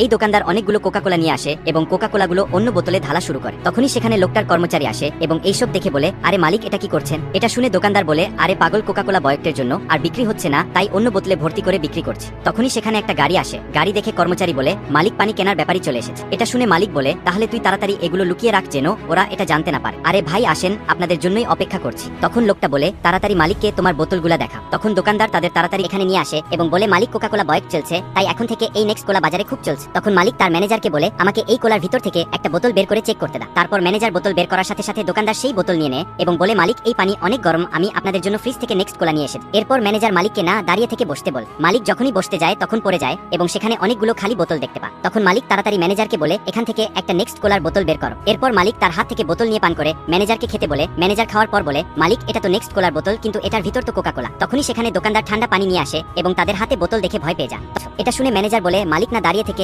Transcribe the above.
এই দোকানদার অনেকগুলো কোকা কোলা নিয়ে আসে এবং কোকা কোলাগুলো অন্য বোতলে ঢালা শুরু করে। তখনই সেখানে লোকটার কর্মচারী আসে এবং এইসব দেখে বলে, আরে মালিক, এটা কি করছেন? এটা শুনে দোকানদার বলে, আরে পাগল, কোকা কোলা বয়কটের জন্য আর বিক্রি হচ্ছে না, তাই অন্য বোতলে ভর্তি করে বিক্রি করছে। তখনই সেখানে একটা গাড়ি আসে। গাড়ি দেখে কর্মচারী বলে, মালিক, পানি কেনার ব্যাপারই চলে এসেছে। এটা শুনে মালিক বলে, তাহলে তুই তাড়াতাড়ি এগুলো লুকিয়ে রাখ যেন ওরা এটা জানতে না পারে। আরে ভাই আসেন, আপনাদের জন্যই অপেক্ষা করছি। তখন লোকটা বলে, তাড়াতাড়ি মালিককে তোমার বোতলগুলা দেখা। তখন দোকানদার তাদের তাড়াতাড়ি এখানে নিয়ে আসে এবং বলে, মালিক, কোকা কোলা বয়ক চলছে, তাই এখন থেকে এই নেক্সট কোলা বাজারে খুব চলছে। তখন মালিক তার ম্যানেজারকে বলে, আমাকে এই কোলার ভিতর থেকে একটা বোতল বের করে চেক করতে দাও। তারপর ম্যানেজার বোতল বের করার সাথে সাথে দোকানদার সেই বোতল নিয়ে নেয় এবং বলে, মালিক, এই পানি অনেক গরম, আমি আপনাদের জন্য ফ্রিজ থেকে নেক্সট কোলা নিয়ে এসেছি। এরপর ম্যানেজার মালিককে না দাঁড়িয়ে থেকে বসতে বল। মালিক যখনই বসতে যায় তখন পড়ে যায় এবং সেখানে অনেকগুলো খালি বোতল দেখতে পায়। তখন মালিক তাড়াতাড়ি ম্যানেজারকে বলে, এখান থেকে একটা নেক্সট কোলার বোতল বের করো। এরপর মালিক তার হাত থেকে বোতল নিয়ে পান করে ম্যানেজারকে খেতে বলে। ম্যানেজার খাওয়ার পর বলে, মালিক, এটা তো নেক্সট কোলার বোতল, কিন্তু এটার ভিতর তো কোকা কোলা। তখনই সেখানে দোকানদার ঠান্ডা পানি নিয়ে আসে এবং তাদের হাতে বোতল দেখে ভয় পেয়ে যায়। এটা শুনে ম্যানেজার বলে, মালিক না দাঁড়িয়ে থেকে